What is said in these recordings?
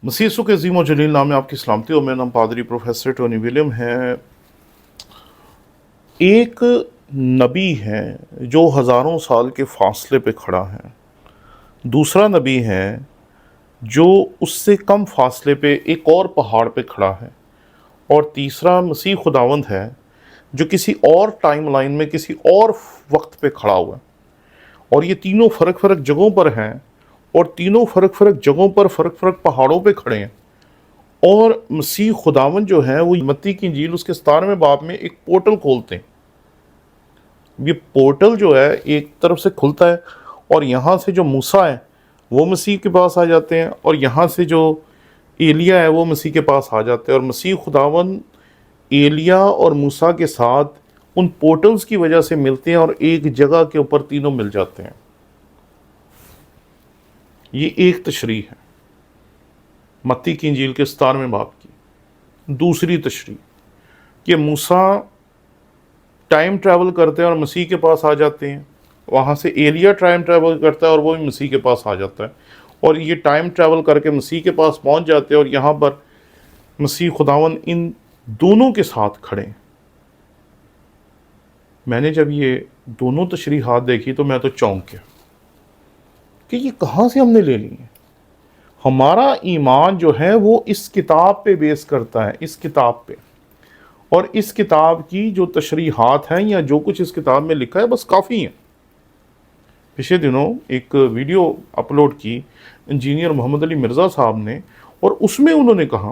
मसीह के अजीम और जलील नाम में आपकी सलामती हो। मेरा नाम पादरी प्रोफेसर टोनी विलियम है। एक नबी है जो हज़ारों साल के फासले पे खड़ा है, दूसरा नबी है जो उससे कम फासले पे एक और पहाड़ पे खड़ा है, और तीसरा मसीह खुदावंद है जो किसी और टाइम लाइन में किसी और वक्त पे खड़ा हुआ है। और ये तीनों फ़र्क फ़र्क जगहों पर हैं, और तीनों फ़र्क फ़र्क जगहों पर फ़र्क फ़र्क पहाड़ों पे खड़े हैं। और मसीह खुदावंद जो है वो मत्ती की इंजील उसके 17वें बाब में एक पोर्टल खोलते हैं। ये पोर्टल जो है एक तरफ से खुलता है, और यहाँ से जो मूसा है वो मसीह के पास आ जाते हैं, और यहाँ से जो एलिया है वो मसीह के पास आ जाते हैं। और मसीह खुदावंद एलिया और मूसा के साथ उन पोर्टल्स की वजह से मिलते हैं, और एक जगह के ऊपर तीनों मिल जाते हैं। ये एक तशरीह है मत्ती की इंजील के 17वें बाब की। दूसरी तशरीह कि मूसा टाइम ट्रैवल करते हैं और मसीह के पास आ जाते हैं, वहाँ से एलिया टाइम ट्रैवल करता है और वो भी मसीह के पास आ जाता है, और ये टाइम ट्रैवल करके मसीह के पास पहुँच जाते हैं, और यहाँ पर मसीह खुदावन इन दोनों के साथ खड़े हैं। मैंने जब ये दोनों तशरीहात देखी तो मैं तो चौंक गया कि ये कहाँ से हमने ले ली है। हमारा ईमान जो है वो इस किताब पे बेस करता है, इस किताब पे, और इस किताब की जो तशरीहात हैं या जो कुछ इस किताब में लिखा है बस काफ़ी है। पिछले दिनों एक वीडियो अपलोड की इंजीनियर मोहम्मद अली मिर्ज़ा साहब ने, और उसमें उन्होंने कहा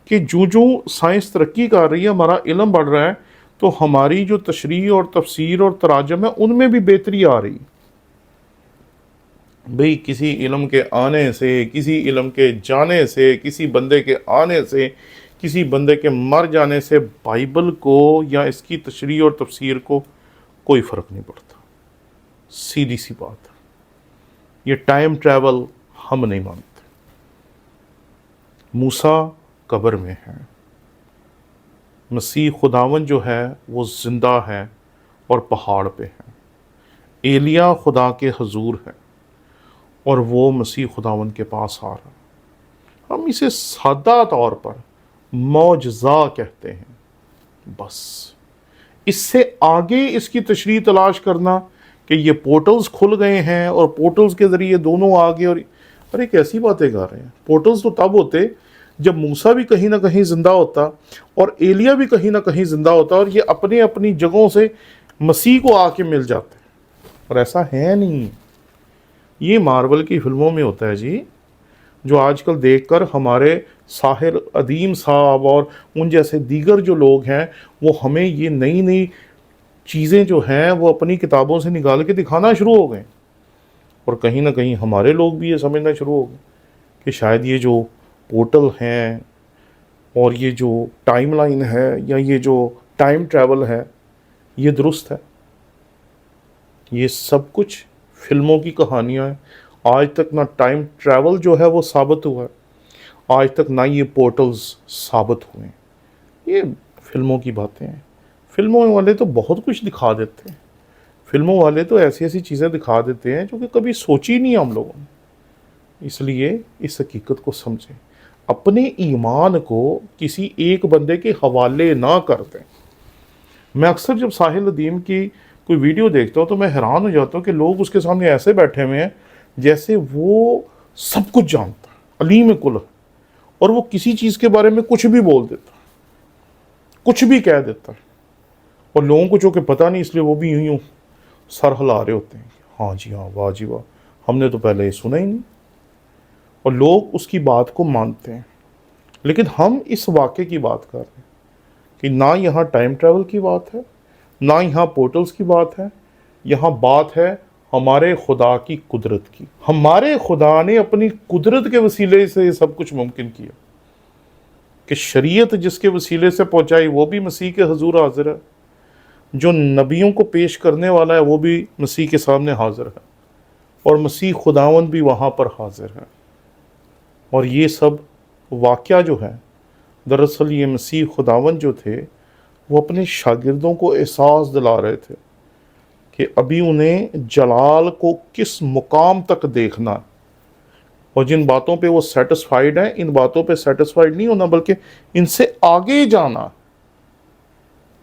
कि जो जो साइंस तरक्की कर रही है, हमारा इल्म बढ़ रहा है, तो हमारी जो तशरीह और तफसीर और तराजम है उनमें भी बेहतरी आ रही। भाई किसी इल्म के आने से, किसी इल्म के जाने से, किसी बंदे के आने से, किसी बंदे के मर जाने से बाइबल को या इसकी तशरीह और तफसीर को कोई फ़र्क नहीं पड़ता। सीधी सी बात है, ये टाइम ट्रैवल हम नहीं मानते। मूसा कब्र में है, मसीह खुदावन जो है वो ज़िंदा है और पहाड़ पे है, एलिया खुदा के हजूर है और वो मसीह खुदावन के पास आ रहा है। हम इसे सादा तौर पर मौजज़ा कहते हैं। बस इससे आगे इसकी तशरीह तलाश करना कि ये पोर्टल्स खुल गए हैं और पोर्टल्स के ज़रिए दोनों आगे, और अरे कैसी बातें कर रहे हैं। पोर्टल्स तो तब होते जब मूसा भी कहीं ना कहीं ज़िंदा होता और एलिया भी कहीं ना कहीं ज़िंदा होता, और ये अपने अपनी जगहों से मसीह को आके मिल जाते, और ऐसा है नहीं। ये मार्वल की फिल्मों में होता है जी, जो आजकल देखकर हमारे साहिर अदीम साहब और उन जैसे दीगर जो लोग हैं वो हमें ये नई नई चीज़ें जो हैं वो अपनी किताबों से निकाल के दिखाना शुरू हो गए, और कहीं ना कहीं हमारे लोग भी ये समझना शुरू हो गए कि शायद ये जो पोर्टल हैं और ये जो टाइम लाइन है या ये जो टाइम ट्रैवल है ये दुरुस्त है। ये सब कुछ फिल्मों की कहानियाँ हैं। आज तक ना टाइम ट्रैवल जो है वो साबित हुआ है, आज तक ना ये पोर्टल्स साबित हुए हैं। ये फिल्मों की बातें हैं। फिल्मों वाले तो बहुत कुछ दिखा देते हैं, फिल्मों वाले तो ऐसी ऐसी चीज़ें दिखा देते हैं जो कि कभी सोची नहीं हम लोगों ने। इसलिए इस हकीकत को समझें, अपने ईमान को किसी एक बंदे के हवाले ना कर दें। मैं अक्सर जब साहिल अदीम की कोई वीडियो देखता हूँ तो मैं हैरान हो जाता हूँ कि लोग उसके सामने ऐसे बैठे हुए हैं जैसे वो सब कुछ जानता है, अलीम कुल है, और वो किसी चीज़ के बारे में कुछ भी बोल देता है, कुछ भी कह देता है, और लोगों को जो कि पता नहीं इसलिए वो भी यूं यूं सर हिला रहे होते हैं, हाँ जी हाँ, वाह जी वाह, हमने तो पहले ये सुना ही नहीं, और लोग उसकी बात को मानते हैं। लेकिन हम इस वाक़े की बात कर रहे हैं कि ना यहाँ टाइम ट्रैवल की बात है, ना यहाँ पोर्टल्स की बात है, यहाँ बात है हमारे खुदा की कुदरत की। हमारे खुदा ने अपनी कुदरत के वसीले से सब कुछ मुमकिन किया कि शरीयत जिसके वसीले से पहुँचाई वो भी मसीह के हजूर हाजिर है, जो नबियों को पेश करने वाला है वो भी मसीह के सामने हाजिर है, और मसीह खुदावंद भी वहाँ पर हाजिर है। और ये सब वाक़या जो है, दरअसल ये मसीह खुदावंद जो थे वो अपने शागिर्दों को एहसास दिला रहे थे कि अभी उन्हें जलाल को किस मुकाम तक देखना है, اور جن باتوں پہ وہ سیٹسفائیڈ ہیں، ان باتوں پہ سیٹسفائیڈ نہیں ہونا بلکہ ان سے آگے جانا.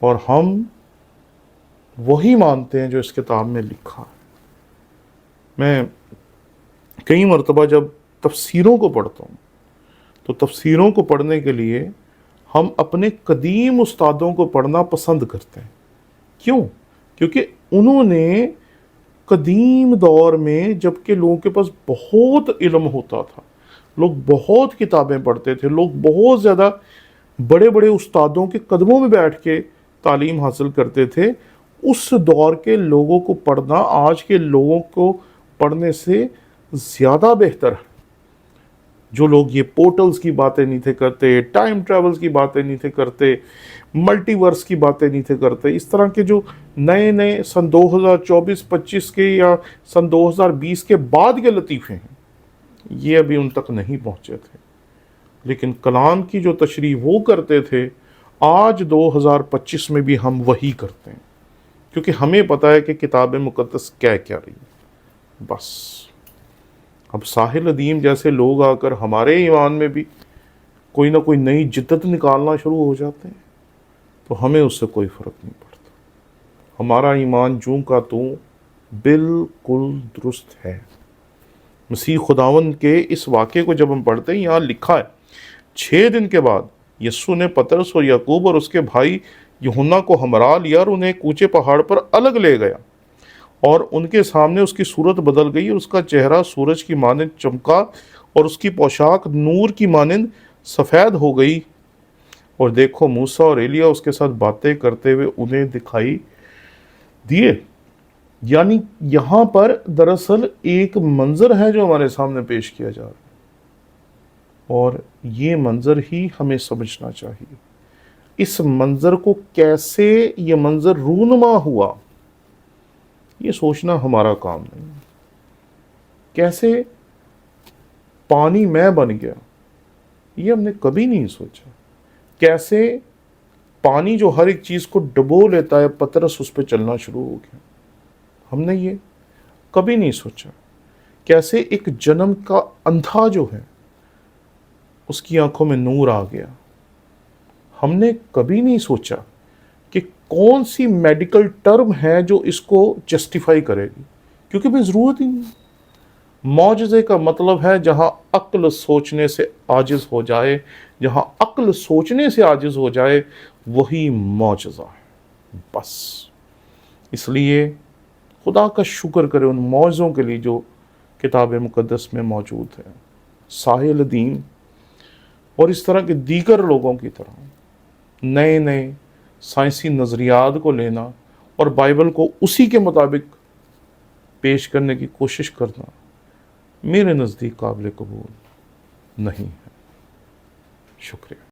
اور ہم وہی مانتے ہیں جو اس کتاب میں لکھا ہے. میں کئی مرتبہ جب تفسیروں کو پڑھتا ہوں تو تفسیروں کو پڑھنے کے لیے ہم اپنے قدیم استادوں کو پڑھنا پسند کرتے ہیں. کیوں؟ کیونکہ انہوں نے قدیم دور میں جب کہ لوگوں کے پاس بہت علم ہوتا تھا، لوگ بہت کتابیں پڑھتے تھے، لوگ بہت زیادہ بڑے بڑے استادوں کے قدموں میں بیٹھ کے تعلیم حاصل کرتے تھے، اس دور کے لوگوں کو پڑھنا آج کے لوگوں کو پڑھنے سے زیادہ بہتر ہے. جو لوگ یہ پورٹلز کی باتیں نہیں تھے کرتے، ٹائم ٹریولز کی باتیں نہیں تھے کرتے، ملٹی ورس کی باتیں نہیں تھے کرتے، اس طرح کے جو نئے نئے سن 2024-25 کے یا سن 2020 کے بعد کے لطیفے ہیں، یہ ابھی ان تک نہیں پہنچے تھے. لیکن کلام کی جو تشریح وہ کرتے تھے، آج 2025 میں بھی ہم وہی کرتے ہیں، کیونکہ ہمیں پتہ ہے کہ کتاب مقدس کیا رہی ہے. بس اب ساحل ادیم جیسے لوگ آ کر ہمارے ایمان میں بھی کوئی نہ کوئی نئی جدت نکالنا شروع ہو جاتے ہیں تو ہمیں اس سے کوئی فرق نہیں پڑتا. ہمارا ایمان جوں کا توں بالکل درست ہے. مسیح خداوند کے اس واقعے کو جب ہم پڑھتے ہیں، یہاں لکھا ہے 6 دن کے بعد یسوع نے پترس اور یعقوب اور اس کے بھائی یوحنا کو ہمراہ لیا اور انہیں ایک اونچے پہاڑ پر الگ لے گیا، اور ان کے سامنے اس کی صورت بدل گئی اور اس کا چہرہ سورج کی مانند چمکا اور اس کی پوشاک نور کی مانند سفید ہو گئی. اور دیکھو موسیٰ اور ایلیا اس کے ساتھ باتیں کرتے ہوئے انہیں دکھائی دیے. یعنی یہاں پر دراصل ایک منظر ہے جو ہمارے سامنے پیش کیا جا رہا ہے، اور یہ منظر ہی ہمیں سمجھنا چاہیے. اس منظر کو کیسے یہ منظر رونما ہوا، یہ سوچنا ہمارا کام نہیں. کیسے پانی میں بن گیا، یہ ہم نے کبھی نہیں سوچا. کیسے پانی جو ہر ایک چیز کو ڈبو لیتا ہے، پترس اس پہ چلنا شروع ہو گیا، ہم نے یہ کبھی نہیں سوچا. کیسے ایک جنم کا اندھا جو ہے اس کی آنکھوں میں نور آ گیا، ہم نے کبھی نہیں سوچا کہ کون سی میڈیکل ٹرم ہے جو اس کو جسٹیفائی کرے گی، کیونکہ بھی ضرورت ہی نہیں. معجزے کا مطلب ہے جہاں عقل سوچنے سے عاجز ہو جائے، جہاں عقل سوچنے سے عاجز ہو جائے وہی معجزہ ہے. بس اس لیے خدا کا شکر کرے ان معجزوں کے لیے جو کتاب مقدس میں موجود ہے. ساحل ادیم اور اس طرح کے دیگر لوگوں کی طرح نئے نئے سائنسی نظریات کو لینا اور بائبل کو اسی کے مطابق پیش کرنے کی کوشش کرنا میرے نزدیک قابل قبول نہیں ہے. شکریہ.